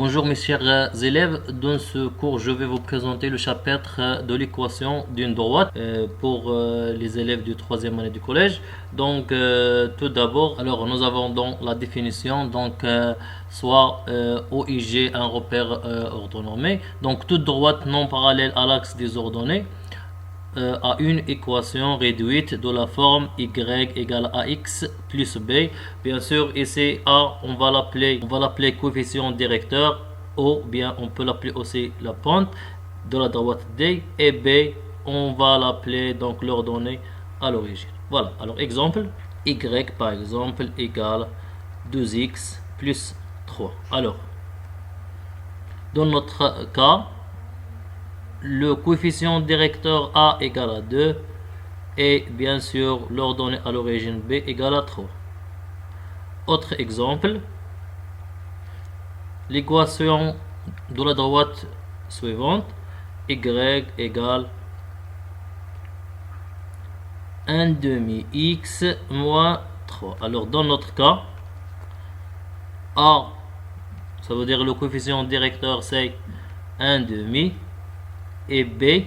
Bonjour mes chers élèves, dans ce cours je vais vous présenter le chapitre de l'équation d'une droite pour les élèves du troisième année du collège. Donc tout d'abord, alors nous avons dans la définition soit OIG un repère ordonné. Donc toute droite non parallèle à l'axe des ordonnées à une équation réduite de la forme y égale à x plus b. Bien sûr, ici a on va l'appeler coefficient directeur, ou bien on peut l'appeler aussi la pente de la droite d, et b on va l'appeler donc l'ordonnée à l'origine. Voilà, alors exemple, y par exemple égale 2x plus 3. Alors dans notre cas, le coefficient directeur a égale à 2 et bien sûr l'ordonnée à l'origine b égale à 3. Autre exemple, l'équation de la droite suivante, y égale 1 demi x moins 3. Alors dans notre cas, a, ça veut dire le coefficient directeur c'est 1 demi, et b,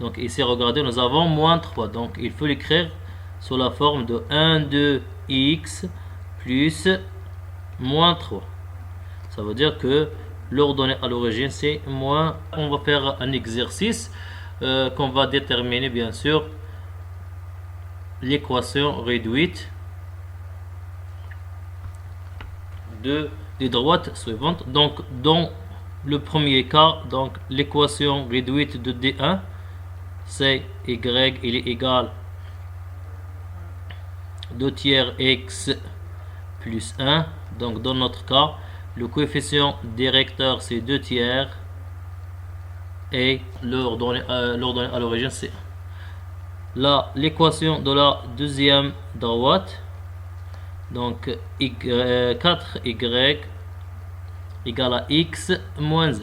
donc ici regardez nous avons moins 3, donc il faut l'écrire sous la forme de 1 de x plus moins 3. Ça veut dire que l'ordonnée à l'origine c'est moins. On va faire un exercice qu'on va déterminer bien sûr l'équation réduite des droites suivantes. Donc dans le premier cas, donc l'équation réduite de D1, c'est y il est égal 2 tiers x plus 1. Donc dans notre cas, le coefficient directeur c'est 2 tiers et l'ordonnée à l'origine c'est 1. Là, l'équation de la deuxième droite, donc 4y égale à x moins 1.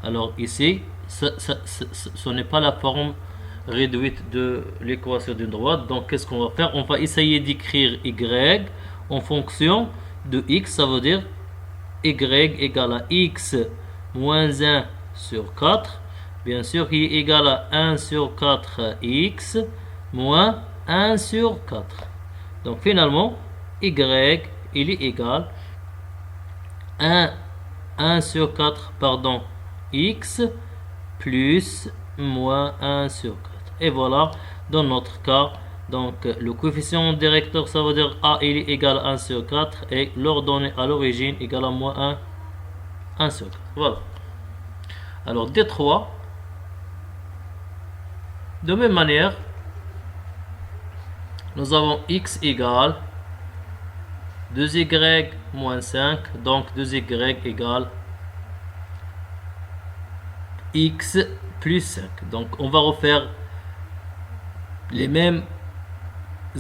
Alors ici, ce n'est pas la forme réduite de l'équation d'une droite. Donc qu'est-ce qu'on va faire? On va essayer d'écrire y en fonction de x. Ça veut dire y égale à x moins 1 sur 4. Bien sûr, qui est égal à 1 sur 4x moins 1 sur 4. Donc finalement, y il est égal 1 sur 4, pardon, x plus moins 1 sur 4. Et voilà, dans notre cas, donc le coefficient directeur, ça veut dire a il est égal à 1 sur 4 et l'ordonnée à l'origine égale à moins 1 sur 4. Voilà. Alors D3, de même manière, nous avons x égale 2y moins 5, donc 2y égale x plus 5. Donc on va refaire les mêmes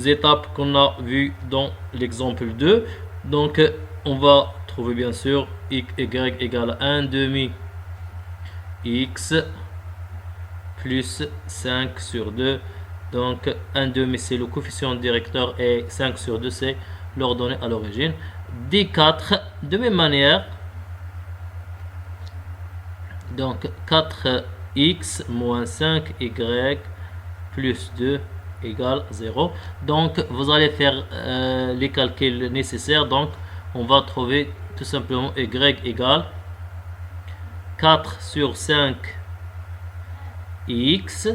étapes qu'on a vues dans l'exemple 2. Donc on va trouver bien sûr y égale 1 demi x plus 5 sur 2. Donc 1 demi c'est le coefficient directeur et 5 sur 2 c'est l'ordonnée à l'origine. D4, de même manière, donc 4x moins 5y plus 2 égale 0. Donc vous allez faire les calculs nécessaires. Donc on va trouver tout simplement y égale 4 sur 5 x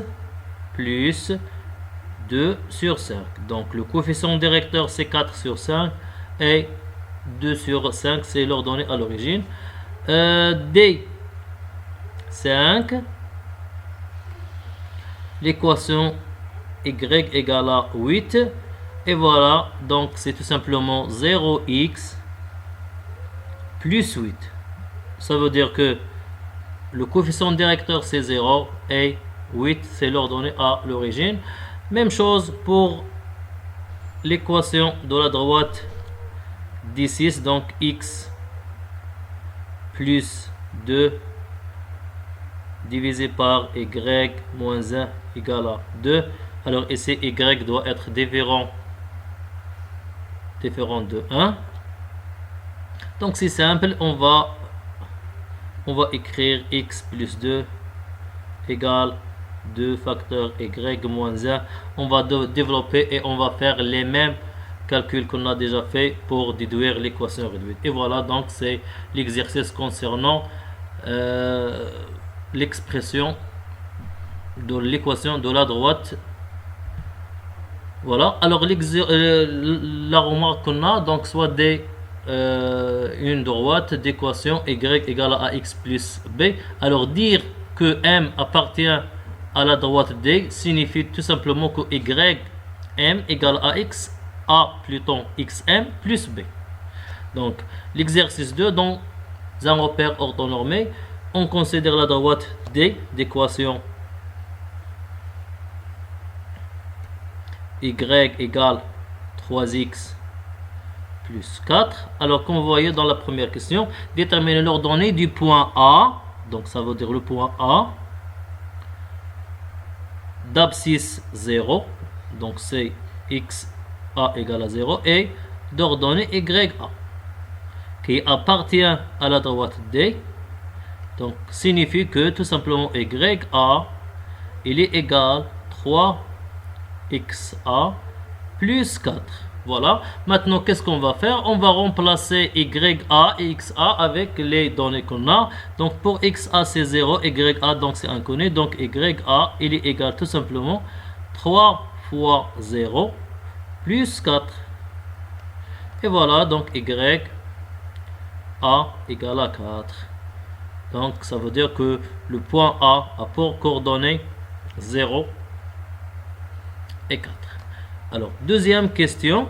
plus 2 sur 5. Donc le coefficient directeur c'est 4 sur 5 et 2 sur 5 c'est l'ordonnée à l'origine. D 5, l'équation y égale à 8 et voilà, donc c'est tout simplement 0x plus 8. Ça veut dire que le coefficient directeur c'est 0 et 8 c'est l'ordonnée à l'origine. Même chose pour l'équation de la droite D6, donc x plus 2 divisé par y moins 1 égale à 2. Alors ici y doit être différent de 1. Donc c'est simple, on va on va écrire x plus 2 égale 2 facteur y moins 1. On va développer et on va faire les mêmes calculs qu'on a déjà fait pour déduire l'équation réduite. Et voilà, donc c'est l'exercice concernant l'expression de l'équation de la droite. Voilà, alors la remarque qu'on a, donc soit une droite d'équation y égale à ax plus b. Alors dire que m appartient à la droite D signifie tout simplement que ym égale à x, a plutôt xm plus b. Donc l'exercice 2, dans un repère orthonormé, on considère la droite D d'équation y égale 3x plus 4. Alors comme vous voyez dans la première question, déterminer l'ordonnée du point A, donc ça veut dire le point A, d'abscisse 0, donc c'est x a égale à 0, et d'ordonnée y a, qui appartient à la droite D, donc signifie que tout simplement y a, il est égal 3xa plus 4. Voilà, maintenant qu'est-ce qu'on va faire? On va remplacer YA et XA avec les données qu'on a. Donc pour XA c'est 0, YA donc c'est inconnu. Donc YA il est égal tout simplement 3 fois 0 plus 4. Et voilà, donc YA égale à 4. Donc ça veut dire que le point A a pour coordonnées 0 et 4. Alors, deuxième question.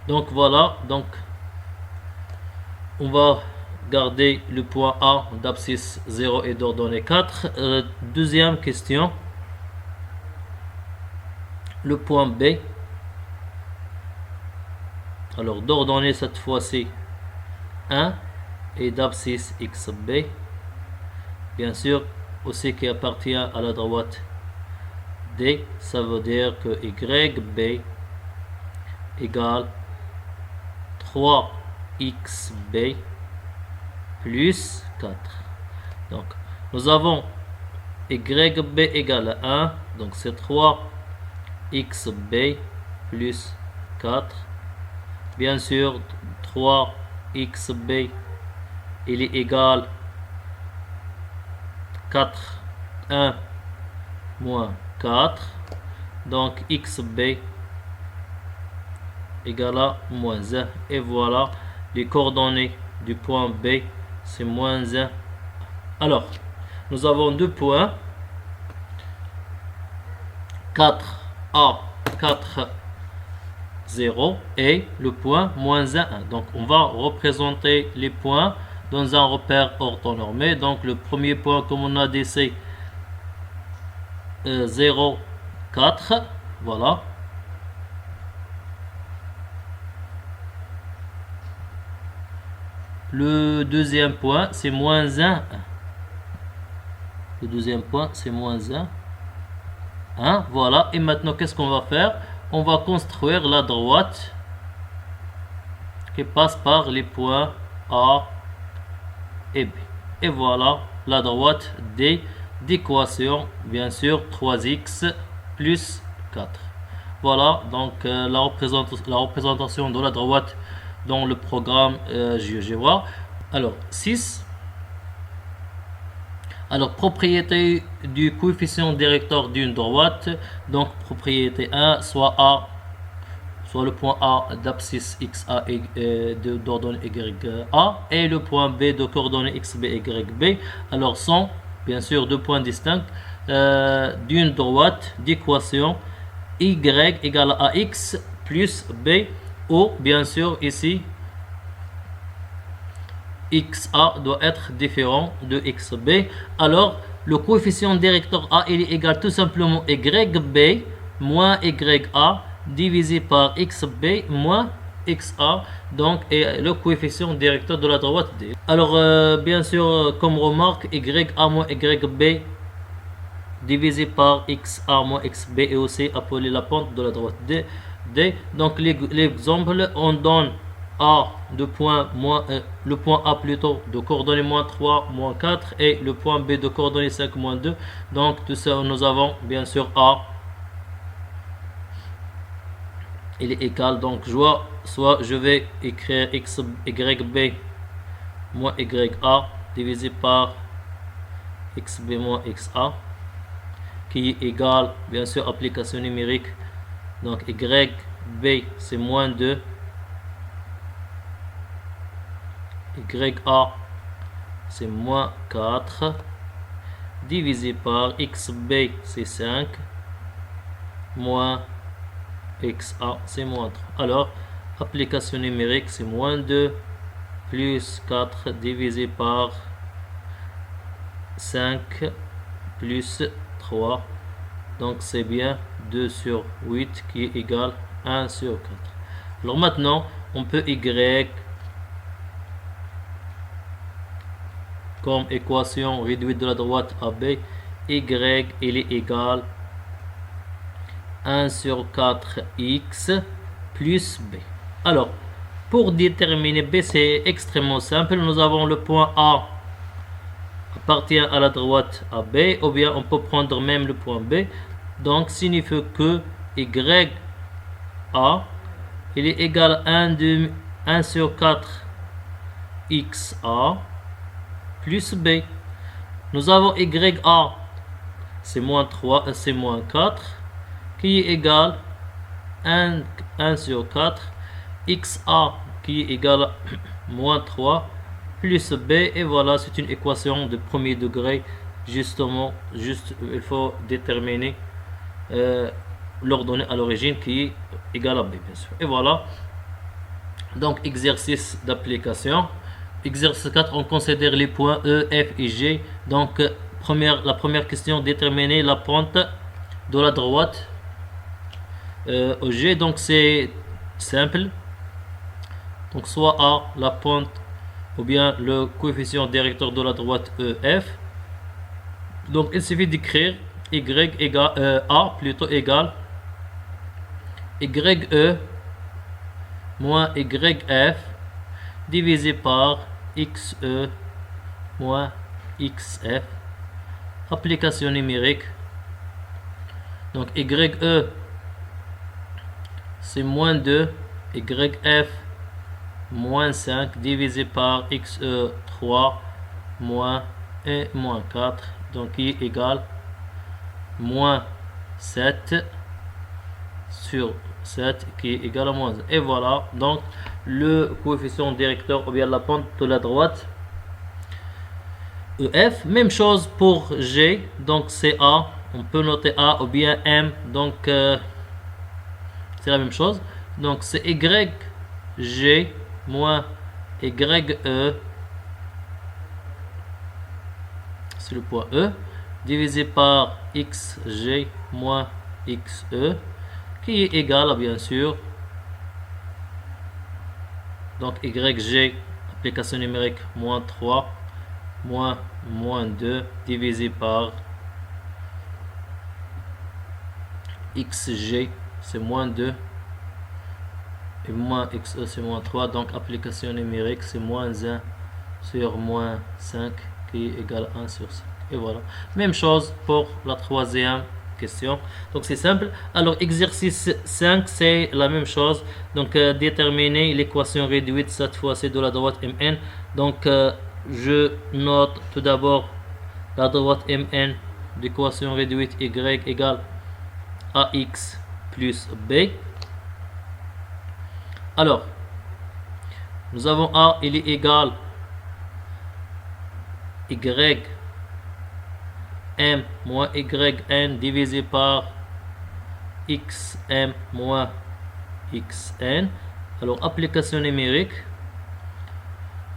Donc voilà, donc on va garder le point A d'abscisse 0 et d'ordonnée 4. Deuxième question. Le point B. Alors, d'ordonnée cette fois-ci 1 et d'abscisse XB. Bien sûr, aussi qui appartient à la droite D, ça veut dire que YB égale 3XB plus 4. Donc, nous avons YB égale à 1, donc c'est 3XB plus 4. Bien sûr, 3XB il est égal 4, 1 moins 4, donc xb égale à moins 1, et voilà les coordonnées du point B, c'est moins 1. Alors nous avons deux points 4A 4 0 et le point moins 1, 1. Donc on va représenter les points dans un repère orthonormé. Donc le premier point, comme on a dit, c'est 0, 4, voilà. Le deuxième point, c'est moins 1, 1. Le deuxième point, c'est moins 1, 1, voilà. Et maintenant, qu'est-ce qu'on va faire? On va construire la droite qui passe par les points A et B. Et voilà la droite D d'équation, bien sûr, 3x plus 4. Voilà donc la représentation de la droite dans le programme GeoGebra. Alors 6. Alors propriété du coefficient directeur d'une droite. Donc propriété 1, soit A, soit le point A d'abscisse XA et d'ordonnée YA, et le point B de coordonnées XB YB. Alors sont bien sûr deux points distincts d'une droite d'équation Y égale à X plus B, ou bien sûr ici XA doit être différent de XB. Alors le coefficient directeur A il est égal tout simplement YB moins YA divisé par XB moins XA, donc et le coefficient directeur de la droite D. Alors bien sûr comme remarque, YA moins YB divisé par XA moins XB est aussi appelé la pente de la droite D. Donc l'exemple, on donne A de point le point A plutôt de coordonnées moins 3, moins 4 et le point B de coordonnées 5, moins 2. Donc tout ça, nous avons bien sûr A, il est égal, donc soit je vais écrire YB moins YA divisé par XB moins XA qui est égal, bien sûr, application numérique, donc YB c'est moins 2, YA c'est moins 4 divisé par XB c'est 5 moins XA c'est moins 3. Alors application numérique c'est moins 2 plus 4 divisé par 5 plus 3, donc c'est bien 2 sur 8 qui est égal 1 sur 4. Alors maintenant on peut Y comme équation réduite de la droite à B, Y il est égal 1 sur 4x plus B. Alors pour déterminer B c'est extrêmement simple, nous avons le point A appartient à la droite à B, ou bien on peut prendre même le point B, donc signifie que YA il est égal à 1 sur 4 XA plus B. Nous avons YA c'est moins 3, c'est moins 4 qui est égal 1 sur 4 XA qui est égal à moins 3 plus B, et voilà, c'est une équation de premier degré. Justement, il faut déterminer l'ordonnée à l'origine qui est égale à B, bien sûr. Et voilà, donc exercice d'application. Exercice 4, on considère les points E, F et G. Donc la première question, déterminer la pente de la droite au G. Donc c'est simple, donc soit A la pente ou bien le coefficient directeur de la droite EF. Donc il suffit d'écrire Y égale A plutôt égal YE moins YF divisé par XE moins XF. Application numérique, donc YE c'est moins 2, YF moins 5 divisé par XE 3 moins et moins 4, donc qui est égal moins 7 sur 7 qui est égal à moins 1. Et voilà, donc le coefficient directeur ou bien la pente de la droite EF. Même chose pour G, donc c'est A, on peut noter A ou bien M, donc c'est la même chose, donc c'est YG moins YE, c'est le point E, divisé par XG moins XE, qui est égal à, bien sûr, donc YG, application numérique, moins 3, moins 2, divisé par XG, c'est moins 2, et moins XE c'est moins 3, donc application numérique c'est moins 1 sur moins 5 qui est égal à 1 sur 5. Et voilà, même chose pour la troisième question, donc c'est simple. Alors exercice 5 c'est la même chose, donc déterminer l'équation réduite cette fois-ci de la droite MN. Donc je note tout d'abord la droite MN d'équation réduite Y égale AX plus B. Alors, nous avons A, il est égal Y M moins YN divisé par XM moins XN. Alors, application numérique.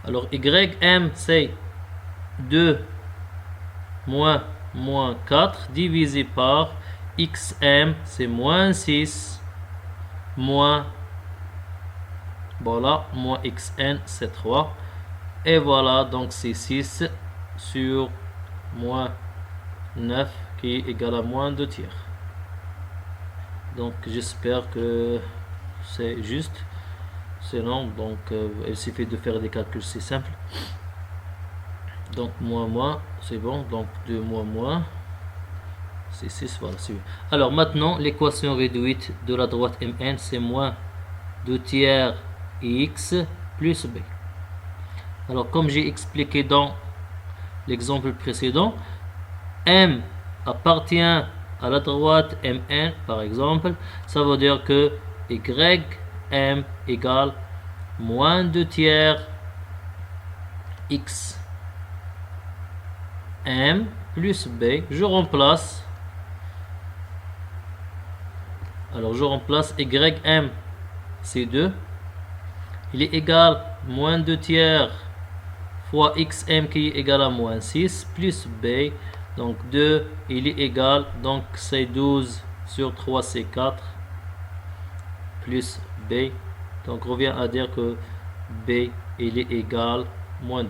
Alors, YM c'est 2 moins 4 divisé par XM c'est moins 6 moins, voilà, moins XN c'est 3. Et voilà, donc c'est 6 sur moins 9 qui est égal à moins 2 tiers. Donc j'espère que c'est juste. sinon donc il suffit de faire des calculs, c'est simple. Donc moins c'est bon, donc 2 moins c'est 6, voilà, c'est bien. Alors maintenant l'équation réduite de la droite Mn, c'est moins 2 tiers x plus b. Alors comme j'ai expliqué dans l'exemple précédent, M appartient à la droite Mn par exemple, ça veut dire que ym égale moins 2 tiers x m plus b. Je remplace, alors je remplace ym, c'est 2, il est égal moins 2 tiers fois xm qui est égal à moins 6 plus b, donc 2 il est égal, donc c'est 12 sur 3 c'est 4 plus b, donc on revient à dire que b il est égal moins 2.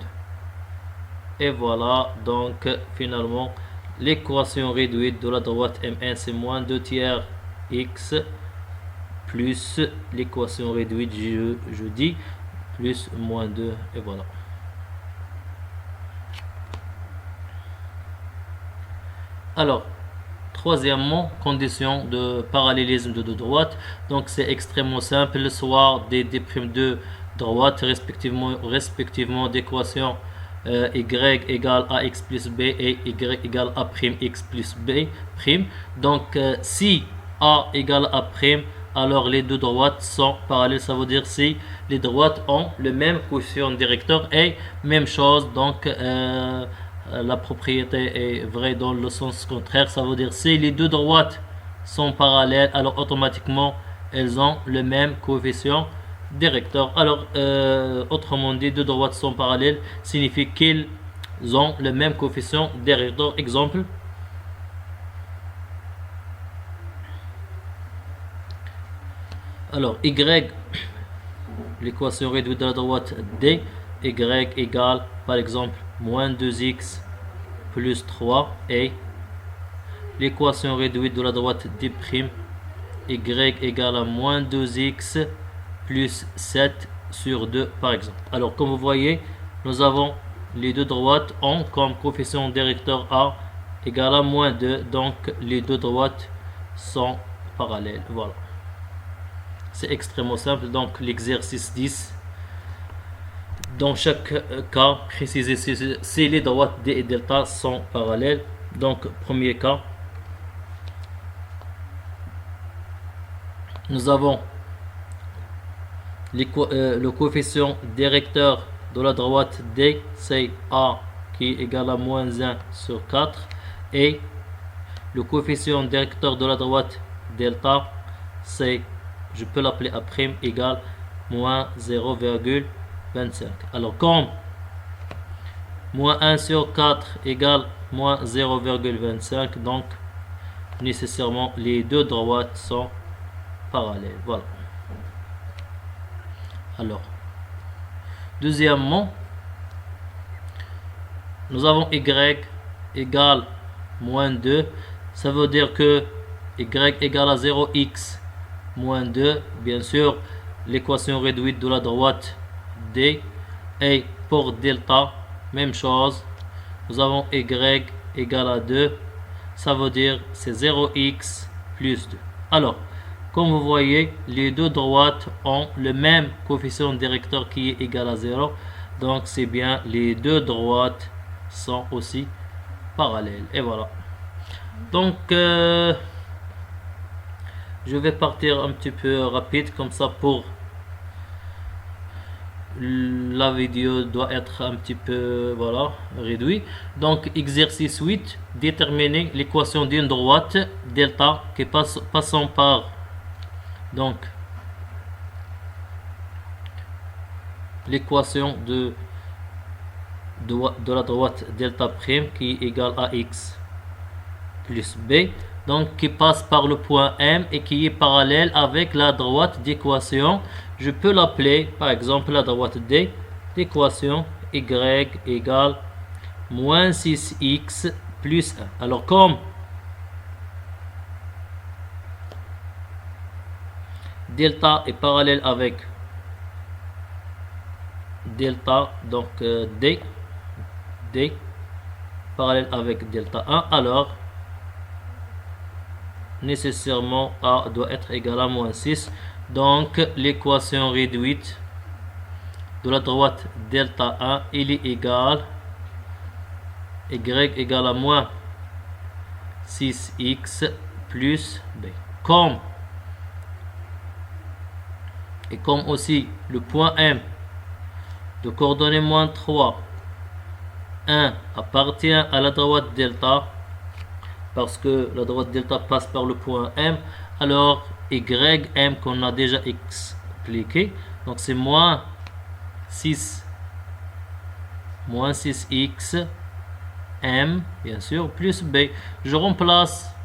Et voilà, donc finalement l'équation réduite de la droite Mn, c'est moins 2 tiers x plus l'équation réduite, je dis, plus moins 2, et voilà. Alors, troisièmement, condition de parallélisme de deux droites. Donc c'est extrêmement simple, soit des d'E'2 droites respectivement d'équation y égale ax plus b et y égale a prime x plus b prime. Donc si a égale a prime, alors les deux droites sont parallèles, ça veut dire si les droites ont le même coefficient directeur, et même chose, donc la propriété est vraie dans le sens contraire, ça veut dire si les deux droites sont parallèles, alors automatiquement elles ont le même coefficient directeur. Alors autrement dit, deux droites sont parallèles signifie qu'ils ont le même coefficient directeur. Exemple, alors y, l'équation réduite de la droite d, y égale par exemple moins 2x plus 3, et l'équation réduite de la droite d', y égale à moins 2x plus 7 sur 2 par exemple. Alors comme vous voyez, nous avons les deux droites ont comme coefficient directeur a égale à moins 2, donc les deux droites sont parallèles. Voilà, c'est extrêmement simple. Donc l'exercice 10, dans chaque cas, préciser si les droites d et delta sont parallèles. Donc premier cas, nous avons le coefficient directeur de la droite d, c'est a qui est égal à moins 1 sur 4, et le coefficient directeur de la droite delta, c'est, je peux l'appeler a prime, égale moins 0,25. Alors comme moins 1 sur 4 égale moins 0,25, donc nécessairement les deux droites sont parallèles. Voilà. Alors, deuxièmement, nous avons y égale moins 2. Ça veut dire que y égale à 0x moins 2. Bien sûr, l'équation réduite de la droite d. Et pour delta, même chose. Nous avons y égale à 2. Ça veut dire c'est 0x plus 2. Alors, comme vous voyez, les deux droites ont le même coefficient directeur qui est égal à 0. Donc c'est bien, les deux droites sont aussi parallèles. Et voilà. Donc je vais partir un petit peu rapide comme ça, pour la vidéo doit être un petit peu, voilà, réduit. Donc exercice 8, déterminer l'équation d'une droite delta qui passant par donc l'équation de la droite delta prime qui est égale à x plus b, donc qui passe par le point M et qui est parallèle avec la droite d'équation. Je peux l'appeler par exemple la droite D d'équation y égale moins 6x plus 1. Alors comme delta est parallèle avec delta, donc D parallèle avec delta 1, alors nécessairement A doit être égal à moins 6. Donc l'équation réduite de la droite delta 1, il est égal y égale à moins 6x plus b. Comme aussi le point M de coordonnées moins 3, 1 appartient à la droite delta, parce que la droite delta passe par le point M, alors ym qu'on a déjà expliqué, donc c'est moins 6x m bien sûr plus b. Je remplace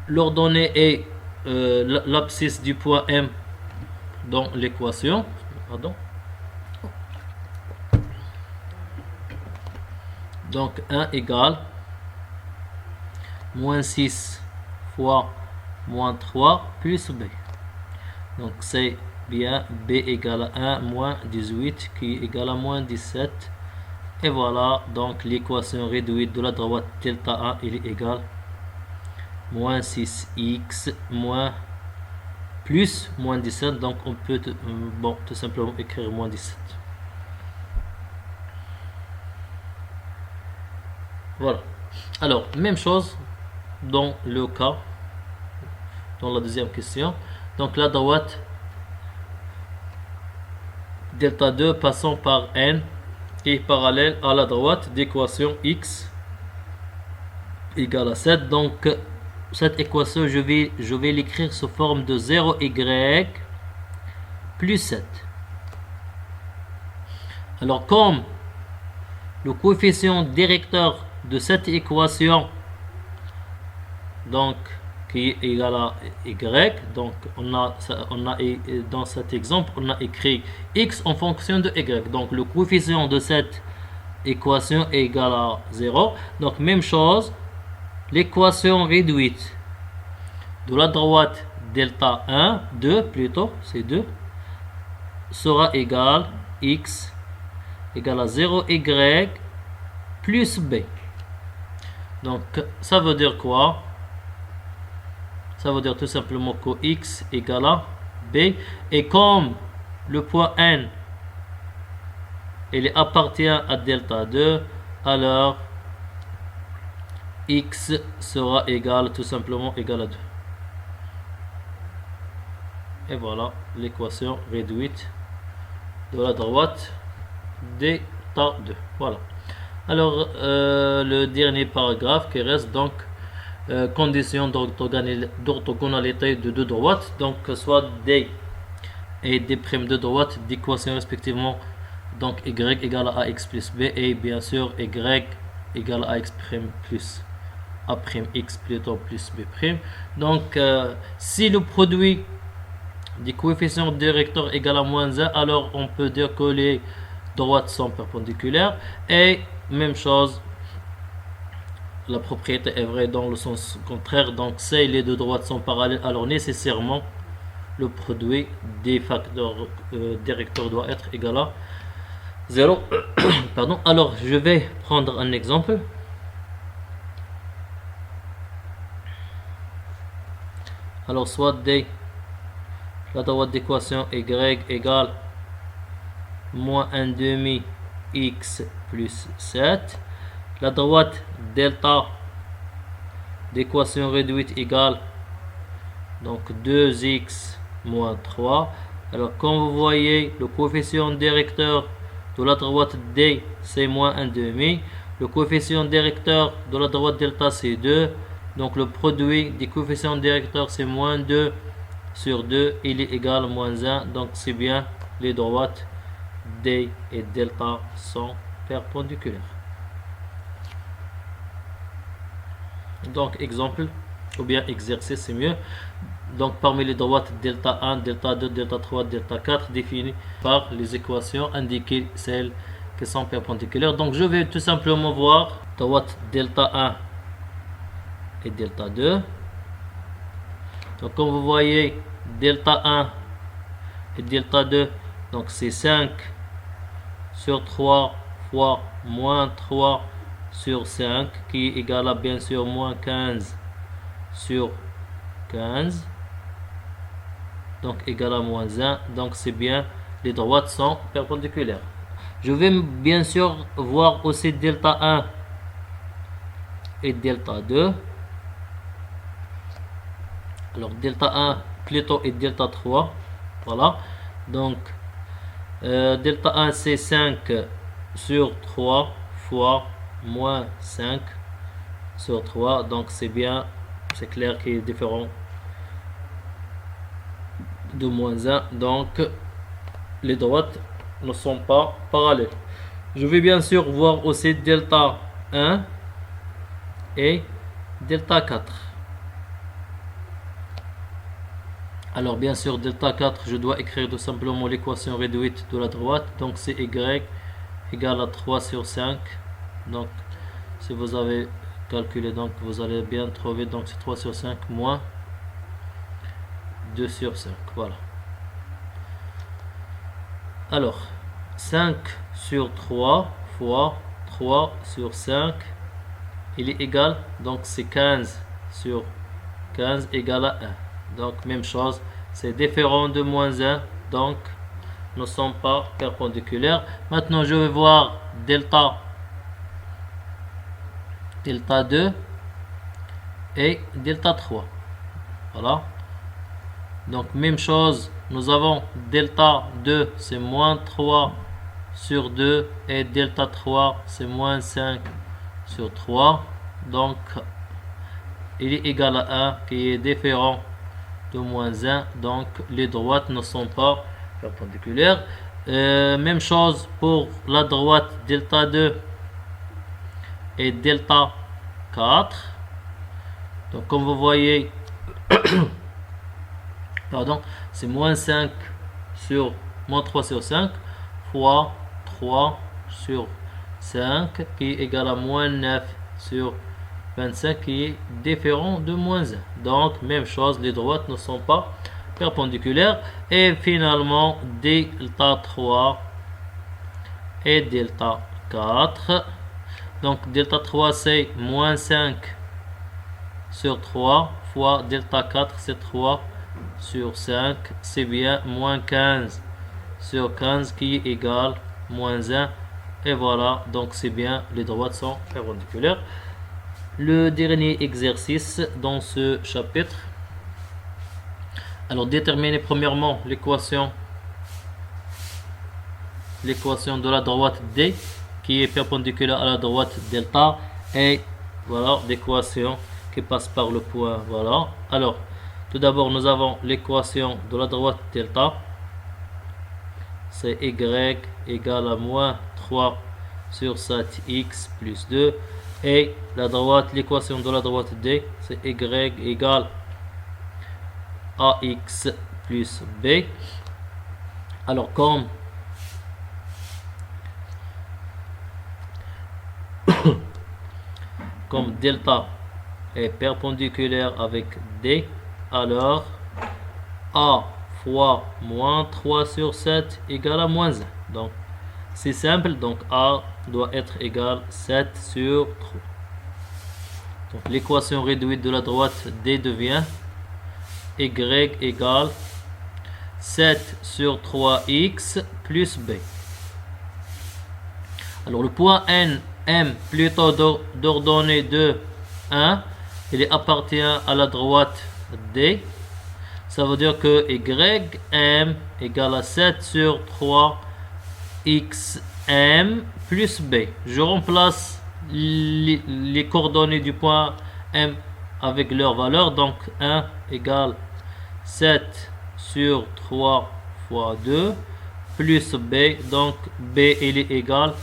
l'ordonnée et l'abscisse du point M dans l'équation. Donc 1 égale moins 6 fois moins 3 plus b. Donc c'est bien b égale à 1 moins 18 qui est égal à moins 17. Et voilà, donc l'équation réduite de la droite delta 1 il est égal moins 6x moins plus moins 17. Donc on peut tout simplement écrire moins 17. Voilà. Alors même chose dans le cas, dans la deuxième question. Donc la droite delta 2 passant par n est parallèle à la droite d'équation x égale à 7. Donc cette équation je vais l'écrire sous forme de 0y plus 7. Alors comme le coefficient directeur de cette équation donc qui est égal à y, donc on a dans cet exemple on a écrit x en fonction de y, donc le coefficient de cette équation est égal à 0. Donc même chose, l'équation réduite de la droite delta 1 2 plutôt, c'est 2, sera égal x égale à 0y plus b. Donc ça veut dire quoi? Ça veut dire tout simplement que x égale à b, et comme le point n il appartient à delta 2, alors x sera égal tout simplement égal à 2. Et voilà l'équation réduite de la droite delta 2. Voilà. Alors le dernier paragraphe qui reste, donc condition d'orthogonalité de deux droites, donc soit d et d' de droite d'équation respectivement, donc y égale à ax plus b, et bien sûr y égale à x' plus a'x plutôt plus b'. Donc si le produit des coefficients directeurs égale à moins 1, alors on peut dire que les droites sont perpendiculaires. Et même chose, la propriété est vraie dans le sens contraire. Donc si les deux droites sont parallèles, alors nécessairement le produit des facteurs directeurs doit être égal à 0. Pardon. Alors je vais prendre un exemple. Alors soit d, la droite d'équation y égale moins 1 demi x plus 7. La droite delta d'équation réduite égale donc 2x moins 3. Alors comme vous voyez, le coefficient directeur de la droite d c'est moins 1 demi. Le coefficient directeur de la droite delta c'est 2. Donc le produit des coefficients directeurs c'est moins 2 sur 2, il est égal à moins 1. Donc c'est bien, les droites d et delta sont perpendiculaires. Donc exemple ou bien exercice, c'est mieux. Donc parmi les droites delta 1, delta 2, delta 3, delta 4 définies par les équations, indiquer celles qui sont perpendiculaires. Donc je vais tout simplement voir droite delta 1 et delta 2. Donc comme vous voyez, delta 1 et delta 2 Donc c'est 5 sur 3 fois moins 3 sur 5 qui est égal à bien sûr moins 15 sur 15. Donc égal à moins 1. Donc c'est bien, les droites sont perpendiculaires. Je vais bien sûr voir aussi delta 1 et delta 2. Alors delta 1 plutôt et delta 3. Voilà. Donc delta 1 c'est 5 sur 3 fois moins 5 sur 3. Donc c'est bien, c'est clair qu'il est différent de moins 1. Donc les droites ne sont pas parallèles. Je vais bien sûr voir aussi delta 1 et delta 4. Alors bien sûr delta 4, je dois écrire tout simplement l'équation réduite de la droite. Donc c'est y égale à 3 sur 5. Donc si vous avez calculé, donc vous allez bien trouver, donc c'est 3 sur 5 moins 2 sur 5. Voilà. Alors 5 sur 3 fois 3 sur 5, il est égal, donc c'est 15 sur 15 égale à 1. Donc même chose, c'est différent de moins 1, donc ne sont pas perpendiculaires. Maintenant je vais voir delta 2 et delta 3. Voilà. Donc même chose, nous avons delta 2 c'est moins 3 sur 2 et delta 3 c'est moins 5 sur 3. Donc il est égal à 1 qui est différent de moins 1. Donc les droites ne sont pas perpendiculaires. Même chose pour la droite delta 2 et delta 4. Donc comme vous voyez, pardon, c'est moins 5 sur moins 3 sur 5 fois 3 sur 5 qui est égal à moins 9 sur 25 qui est différent de moins 1. Donc même chose, les droites ne sont pas perpendiculaires. Et finalement delta 3 et delta 4. Donc delta 3 c'est moins 5 sur 3 fois delta 4 c'est 3 sur 5, c'est bien moins 15 sur 15 qui est égal moins 1. Et voilà, donc c'est bien, les droites sont perpendiculaires. Le dernier exercice dans ce chapitre. Alors déterminer premièrement l'équation de la droite D qui est perpendiculaire à la droite delta, et voilà l'équation qui passe par le point. Voilà. Alors tout d'abord nous avons l'équation de la droite delta, c'est y égale à moins 3 sur 7x plus 2, et la droite, l'équation de la droite D c'est y égale ax plus b. Alors comme delta est perpendiculaire avec D, alors a fois moins 3 sur 7 égale à moins 1. Donc c'est simple, donc a doit être égal 7 sur 3. Donc l'équation réduite de la droite D devient y égale 7 sur 3x plus b. Alors le point N, M plutôt d'ordonnée de 1, il appartient à la droite D. Ça veut dire que ym égale à 7 sur 3 xm plus b. Je remplace les coordonnées du point M avec leur valeur. Donc 1 égale 7 sur 3 fois 2 plus b. Donc b il est égal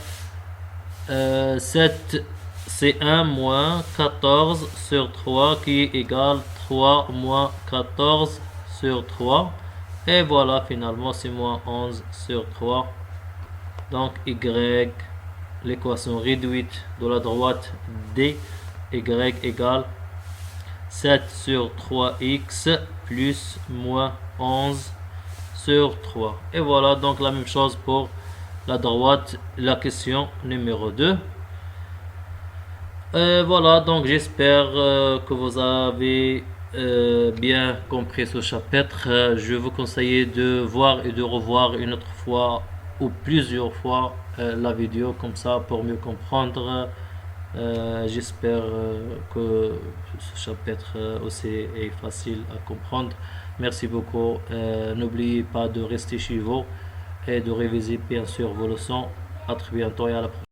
7 c'est 1 moins 14 sur 3 qui est égal 3 moins 14 sur 3. Et voilà, finalement c'est moins 11 sur 3. Donc y, l'équation réduite de la droite D, y égale 7 sur 3x plus moins 11 sur 3. Et voilà, donc la même chose pour la droite, la question numéro 2. Voilà, donc j'espère que vous avez bien compris ce chapitre. Je vous conseille de voir et de revoir une autre fois ou plusieurs fois la vidéo comme ça pour mieux comprendre. J'espère que ce chapitre aussi est facile à comprendre. Merci beaucoup. N'oubliez pas de rester chez vous et de réviser bien sûr vos leçons. À très bientôt et à la prochaine.